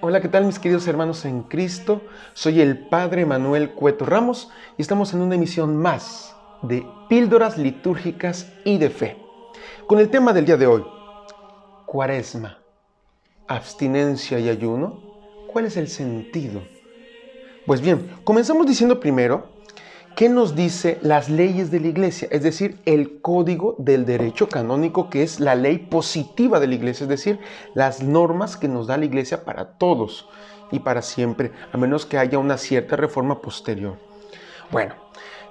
Hola, ¿qué tal mis queridos hermanos en Cristo? Soy el Padre Manuel Cueto Ramos y estamos en una emisión más de Píldoras Litúrgicas y de Fe. Con el tema del día de hoy, Cuaresma, abstinencia y ayuno. ¿Cuál es el sentido? Pues bien, comenzamos diciendo primero qué nos dice las leyes de la Iglesia, es decir, el código del derecho canónico, que es la ley positiva de la Iglesia, es decir, las normas que nos da la Iglesia para todos y para siempre, a menos que haya una cierta reforma posterior. Bueno,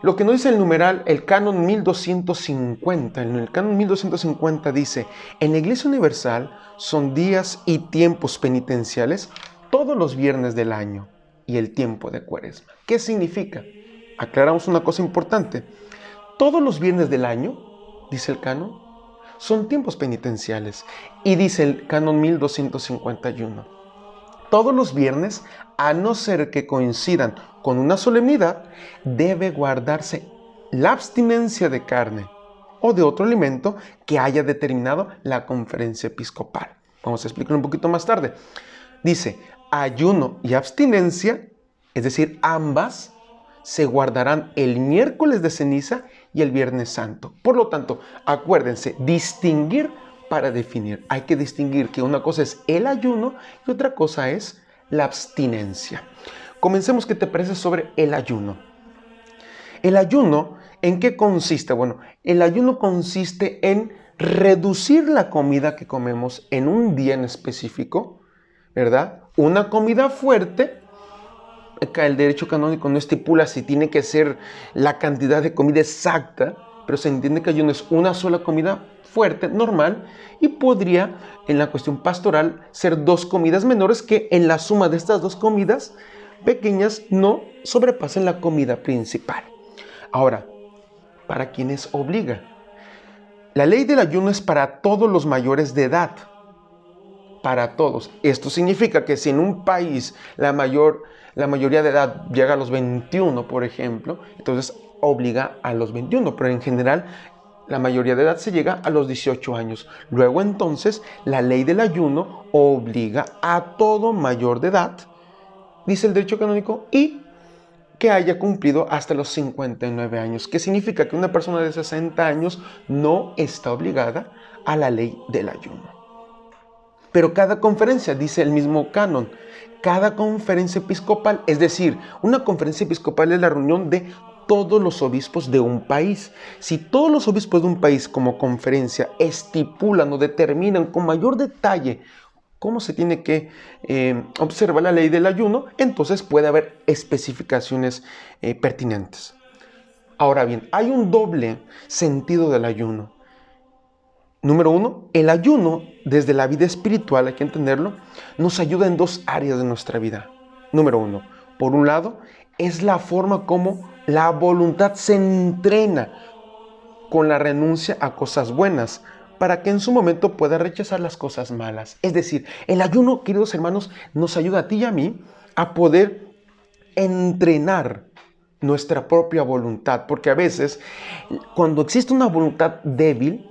lo que nos dice el numeral, el canon 1250, en el canon 1250 dice: en la Iglesia Universal son días y tiempos penitenciales todos los viernes del año y el tiempo de Cuaresma. ¿Qué significa? Aclaramos una cosa importante. Todos los viernes del año, dice el canon, son tiempos penitenciales. Y dice el canon 1251. Todos los viernes, a no ser que coincidan con una solemnidad, debe guardarse la abstinencia de carne o de otro alimento que haya determinado la conferencia episcopal. Vamos a explicar un poquito más tarde. Dice, ayuno y abstinencia, es decir, ambas, se guardarán el miércoles de ceniza y el viernes santo. Por lo tanto, acuérdense, distinguir para definir. Hay que distinguir que una cosa es el ayuno y otra cosa es la abstinencia. Comencemos, ¿qué te parece sobre el ayuno? El ayuno, ¿en qué consiste? Bueno, el ayuno consiste en reducir la comida que comemos en un día en específico, ¿verdad? Una comida fuerte. El derecho canónico no estipula si tiene que ser la cantidad de comida exacta, pero se entiende que ayuno es una sola comida fuerte, normal, y podría, en la cuestión pastoral, ser dos comidas menores que en la suma de estas dos comidas pequeñas no sobrepasen la comida principal. Ahora, ¿para quiénes obliga? La ley del ayuno es para todos los mayores de edad. Para todos. Esto significa que si en un país la mayoría de edad llega a los 21, por ejemplo, entonces obliga a los 21, pero en general la mayoría de edad se llega a los 18 años. Luego entonces la ley del ayuno obliga a todo mayor de edad, dice el derecho canónico, y que haya cumplido hasta los 59 años, que significa que una persona de 60 años no está obligada a la ley del ayuno. Pero cada conferencia, dice el mismo canon, cada conferencia episcopal, es decir, una conferencia episcopal es la reunión de todos los obispos de un país. Si todos los obispos de un país como conferencia estipulan o determinan con mayor detalle cómo se tiene que observar la ley del ayuno, entonces puede haber especificaciones pertinentes. Ahora bien, hay un doble sentido del ayuno. Número uno, el ayuno desde la vida espiritual, hay que entenderlo, nos ayuda en dos áreas de nuestra vida. Número uno, por un lado, es la forma como la voluntad se entrena con la renuncia a cosas buenas, para que en su momento pueda rechazar las cosas malas. Es decir, el ayuno, queridos hermanos, nos ayuda a ti y a mí a poder entrenar nuestra propia voluntad, porque a veces, cuando existe una voluntad débil,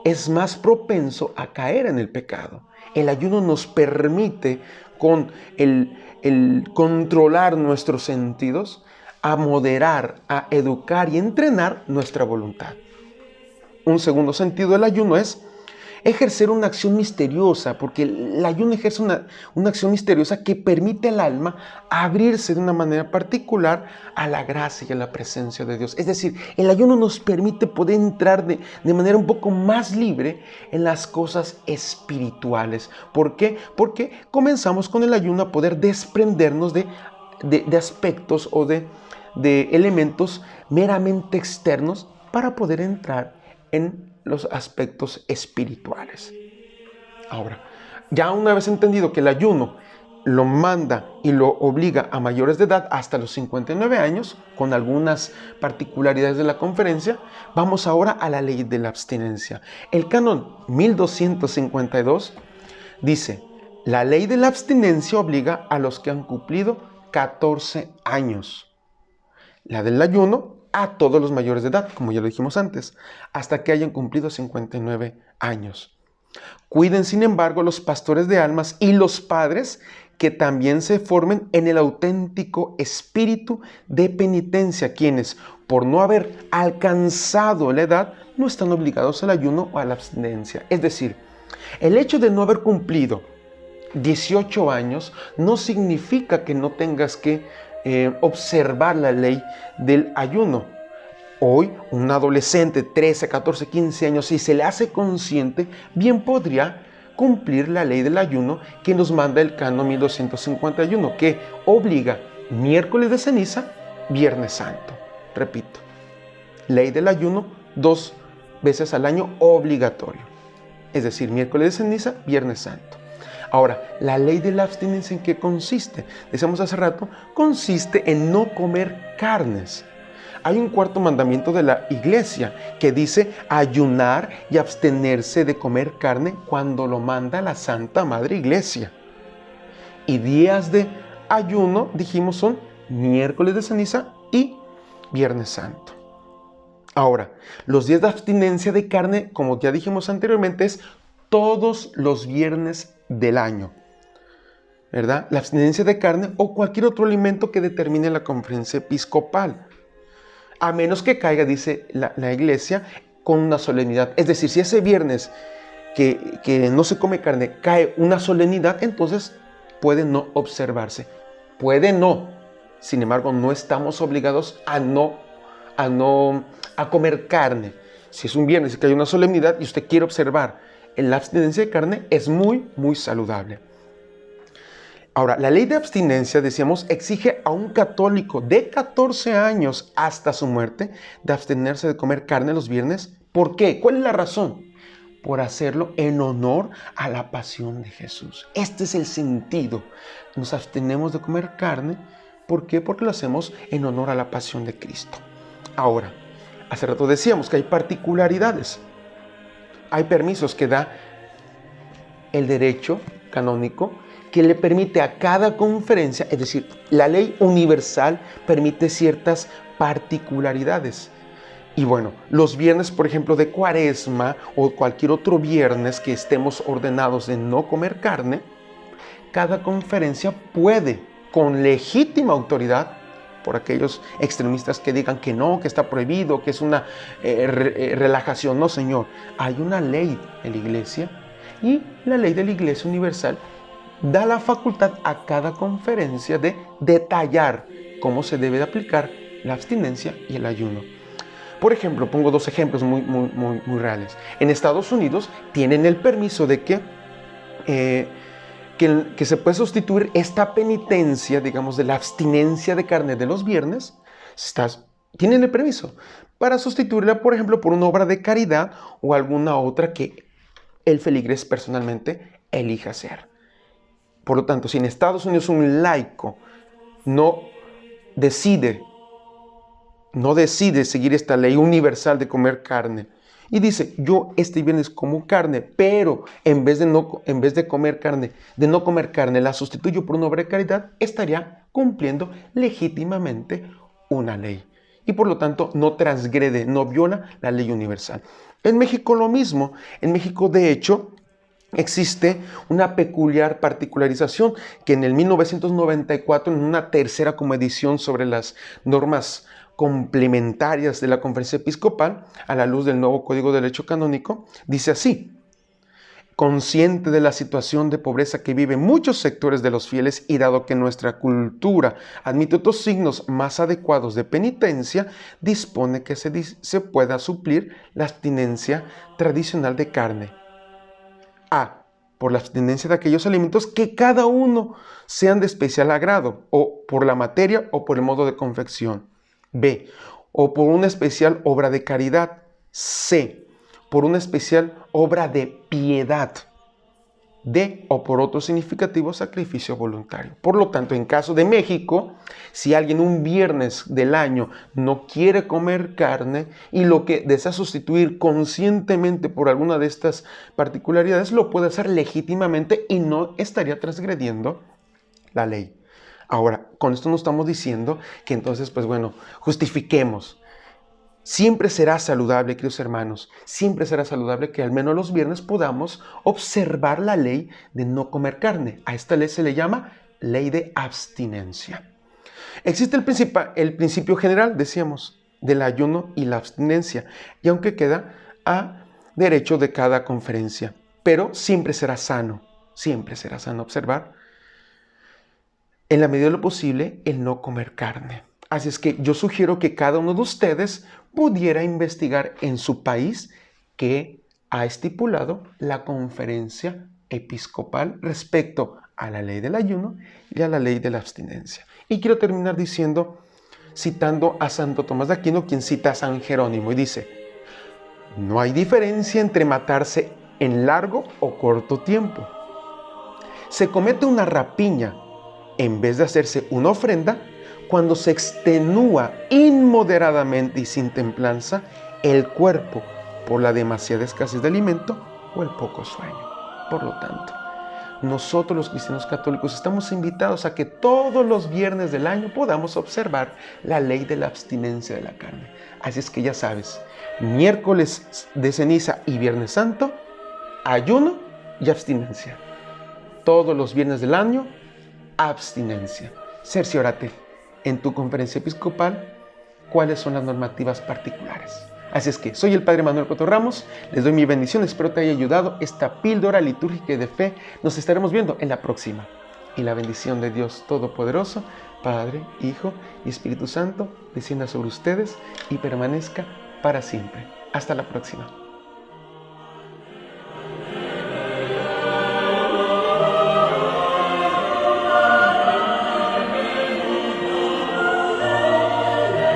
es más propenso a caer en el pecado. El ayuno nos permite, con el controlar nuestros sentidos, a moderar, a educar y entrenar nuestra voluntad. Un segundo sentido del ayuno es ejercer una acción misteriosa, porque el ayuno ejerce una acción misteriosa que permite al alma abrirse de una manera particular a la gracia y a la presencia de Dios. Es decir, el ayuno nos permite poder entrar de manera un poco más libre en las cosas espirituales. ¿Por qué? Porque comenzamos con el ayuno a poder desprendernos de aspectos o de elementos meramente externos para poder entrar en los aspectos espirituales. Ahora, ya una vez entendido que el ayuno lo manda y lo obliga a mayores de edad hasta los 59 años, con algunas particularidades de la conferencia, vamos ahora a la ley de la abstinencia. El canon 1252 dice: la ley de la abstinencia obliga a los que han cumplido 14 años. La del ayuno a todos los mayores de edad, como ya lo dijimos antes, hasta que hayan cumplido 59 años. Cuiden, sin embargo, los pastores de almas y los padres que también se formen en el auténtico espíritu de penitencia, quienes, por no haber alcanzado la edad, no están obligados al ayuno o a la abstinencia. Es decir, el hecho de no haber cumplido 18 años no significa que no tengas que observar la ley del ayuno. Hoy, un adolescente, 13, 14, 15 años, si se le hace consciente, bien podría cumplir la ley del ayuno que nos manda el Canon 1251, que obliga miércoles de ceniza, Viernes Santo. Repito, ley del ayuno 2 veces al año obligatorio. Es decir, miércoles de ceniza, Viernes Santo. Ahora, la ley de la abstinencia, ¿en qué consiste? Decíamos hace rato, consiste en no comer carnes. Hay un cuarto mandamiento de la iglesia que dice ayunar y abstenerse de comer carne cuando lo manda la Santa Madre Iglesia. Y días de ayuno, dijimos, son miércoles de ceniza y Viernes Santo. Ahora, los días de abstinencia de carne, como ya dijimos anteriormente, es todos los viernes del año, ¿verdad? La abstinencia de carne o cualquier otro alimento que determine la conferencia episcopal, a menos que caiga, dice la iglesia, con una solemnidad. Es decir, si ese viernes que no se come carne cae una solemnidad, entonces puede no observarse. Puede no. Sin embargo, no estamos obligados a comer carne. Si es un viernes y cae una solemnidad y usted quiere observar la abstinencia de carne, es muy, muy saludable. Ahora, la ley de abstinencia, decíamos, exige a un católico de 14 años hasta su muerte de abstenerse de comer carne los viernes. ¿Por qué? ¿Cuál es la razón? Por hacerlo en honor a la pasión de Jesús. Este es el sentido. Nos abstenemos de comer carne. ¿Por qué? Porque lo hacemos en honor a la pasión de Cristo. Ahora, hace rato decíamos que hay particularidades. Hay permisos que da el derecho canónico que le permite a cada conferencia, es decir, la ley universal permite ciertas particularidades. Y bueno, los viernes, por ejemplo, de Cuaresma o cualquier otro viernes que estemos ordenados de no comer carne, cada conferencia puede, con legítima autoridad, por aquellos extremistas que digan que no, que está prohibido, que es una relajación. No, Señor, hay una ley en la iglesia y la ley de la Iglesia Universal da la facultad a cada conferencia de detallar cómo se debe de aplicar la abstinencia y el ayuno. Por ejemplo, pongo dos ejemplos muy reales. En Estados Unidos tienen el permiso de que se puede sustituir esta penitencia, digamos, de la abstinencia de carne de los viernes. Tienen el permiso para sustituirla, por ejemplo, por una obra de caridad o alguna otra que el feligrés personalmente elija hacer. Por lo tanto, si en Estados Unidos un laico no decide seguir esta ley universal de comer carne y dice, yo este viernes como carne, pero en vez de no comer carne, la sustituyo por una obra de caridad, estaría cumpliendo legítimamente una ley. Y por lo tanto no transgrede, no viola la ley universal. En México lo mismo. En México, de hecho, existe una peculiar particularización que en el 1994, en una tercera como edición sobre las normas complementarias de la Conferencia Episcopal, a la luz del nuevo Código de Derecho Canónico, dice así: consciente de la situación de pobreza que viven muchos sectores de los fieles y dado que nuestra cultura admite otros signos más adecuados de penitencia, dispone que se pueda suplir la abstinencia tradicional de carne. A, por la abstinencia de aquellos alimentos que cada uno sean de especial agrado, o por la materia o por el modo de confección. B, o por una especial obra de caridad. C, por una especial obra de piedad. D, o por otro significativo sacrificio voluntario. Por lo tanto, en caso de México, si alguien un viernes del año no quiere comer carne y lo que desea sustituir conscientemente por alguna de estas particularidades, lo puede hacer legítimamente y no estaría transgrediendo la ley. Ahora, con esto no estamos diciendo que entonces, justifiquemos. Siempre será saludable, queridos hermanos, siempre será saludable que al menos los viernes podamos observar la ley de no comer carne. A esta ley se le llama ley de abstinencia. Existe el principio general, decíamos, del ayuno y la abstinencia, y aunque queda a derecho de cada conferencia, pero siempre será sano observar, en la medida de lo posible, el no comer carne. Así es que yo sugiero que cada uno de ustedes pudiera investigar en su país qué ha estipulado la conferencia episcopal respecto a la ley del ayuno y a la ley de la abstinencia. Y quiero terminar citando a Santo Tomás de Aquino, quien cita a San Jerónimo y dice: no hay diferencia entre matarse en largo o corto tiempo. Se comete una rapiña en vez de hacerse una ofrenda cuando se extenúa inmoderadamente y sin templanza el cuerpo por la demasiada escasez de alimento o el poco sueño. Por lo tanto, nosotros los cristianos católicos estamos invitados a que todos los viernes del año podamos observar la ley de la abstinencia de la carne. Así es que ya sabes, miércoles de ceniza y viernes santo, ayuno y abstinencia. Todos los viernes del año, abstinencia. Cerciórate en tu conferencia episcopal cuáles son las normativas particulares. Así es que soy el Padre Manuel Cueto Ramos, les doy mi bendición, espero te haya ayudado esta píldora litúrgica y de fe. Nos estaremos viendo en la próxima. Y la bendición de Dios Todopoderoso, Padre, Hijo y Espíritu Santo, descienda sobre ustedes y permanezca para siempre. Hasta la próxima.